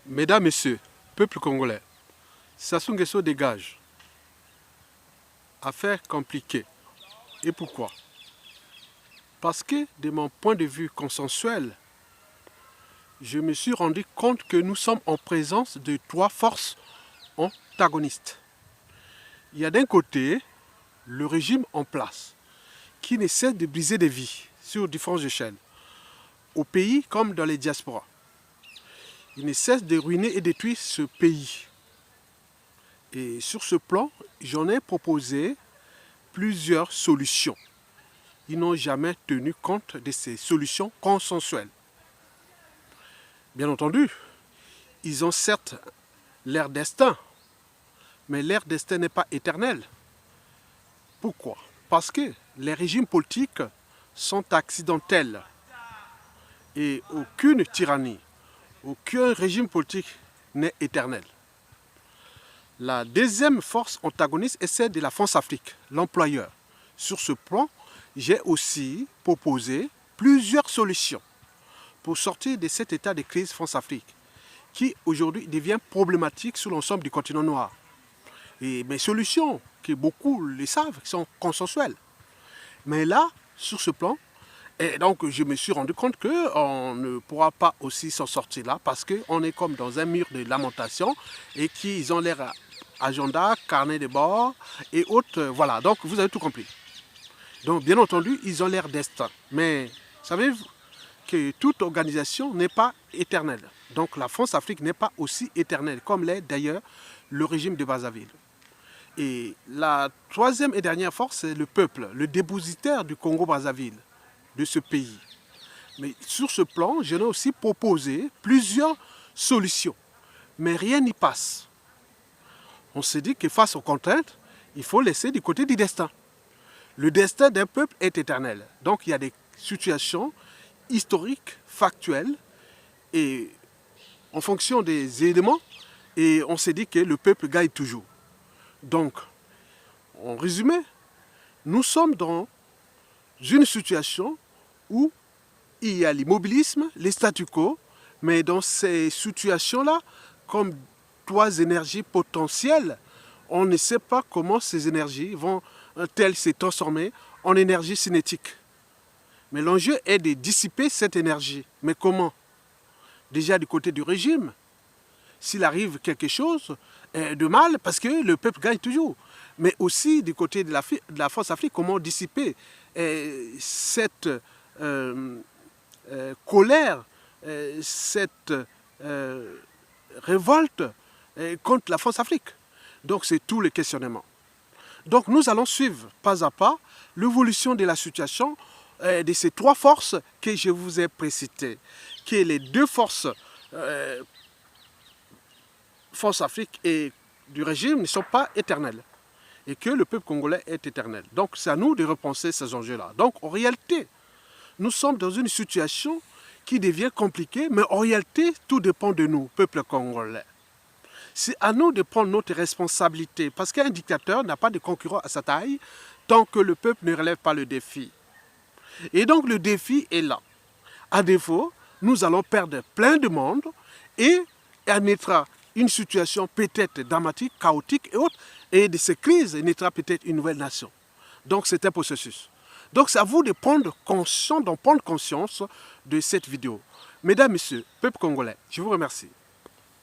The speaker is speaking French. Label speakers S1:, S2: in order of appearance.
S1: Mesdames, Messieurs, peuple congolais, Sassou Nguesso dégage. Affaire compliquée. Et pourquoi? Parce que, de mon point de vue consensuel, je me suis rendu compte que nous sommes en présence de trois forces antagonistes. Il y a d'un côté le régime en place, qui ne cesse de briser des vies sur différentes échelles, au pays comme dans les diasporas. Il ne cesse de ruiner et détruire ce pays. Et sur ce plan, j'en ai proposé plusieurs solutions. Ils n'ont jamais tenu compte de ces solutions consensuelles. Bien entendu, ils ont certes leur destin, mais leur destin n'est pas éternel. Pourquoi? Parce que les régimes politiques sont accidentels et aucune tyrannie, aucun régime politique n'est éternel. La deuxième force antagoniste est celle de la France-Afrique, l'employeur. Sur ce plan, j'ai aussi proposé plusieurs solutions pour sortir de cet état de crise France-Afrique qui aujourd'hui devient problématique sur l'ensemble du continent noir. Et mes solutions, que beaucoup le savent, sont consensuelles. Mais là, sur ce plan, et donc je me suis rendu compte qu'on ne pourra pas aussi s'en sortir là parce qu'on est comme dans un mur de lamentation et qu'ils ont leur agenda, carnet de bord et autres. Voilà, donc vous avez tout compris. Donc bien entendu, ils ont leur destin. Mais savez-vous que toute organisation n'est pas éternelle. Donc la France-Afrique n'est pas aussi éternelle comme l'est d'ailleurs le régime de Brazzaville. Et la troisième et dernière force, c'est le peuple, le dépositaire du Congo-Brazzaville, de ce pays. Mais sur ce plan, je l'ai aussi proposé plusieurs solutions. Mais rien n'y passe. On s'est dit que face aux contraintes, il faut laisser du côté du destin. Le destin d'un peuple est éternel. Donc il y a des situations historiques, factuelles, et en fonction des éléments, et on s'est dit que le peuple gagne toujours. Donc, en résumé, nous sommes dans une situation où il y a l'immobilisme, les statu quo, mais dans ces situations-là, comme trois énergies potentielles, on ne sait pas comment ces énergies vont-elles se transformer en énergie cinétique. Mais l'enjeu est de dissiper cette énergie. Mais comment? Déjà du côté du régime, s'il arrive quelque chose de mal, parce que le peuple gagne toujours. Mais aussi du côté de la France-Afrique, comment dissiper cette colère, cette révolte contre la France-Afrique. Donc c'est tout le questionnement. Donc nous allons suivre pas à pas l'évolution de la situation de ces trois forces que je vous ai précitées, que les deux forces France-Afrique et du régime ne sont pas éternelles et que le peuple congolais est éternel. Donc c'est à nous de repenser ces enjeux-là. Donc en réalité, nous sommes dans une situation qui devient compliquée, mais en réalité, tout dépend de nous, peuple congolais. C'est à nous de prendre notre responsabilité, parce qu'un dictateur n'a pas de concurrent à sa taille tant que le peuple ne relève pas le défi. Et donc le défi est là. À défaut, nous allons perdre plein de monde et naîtra une situation peut-être dramatique, chaotique et autres, et de ces crises naîtra peut-être une nouvelle nation. Donc c'est un processus. Donc c'est à vous de prendre conscience de cette vidéo. Mesdames, Messieurs, peuple congolais, je vous remercie.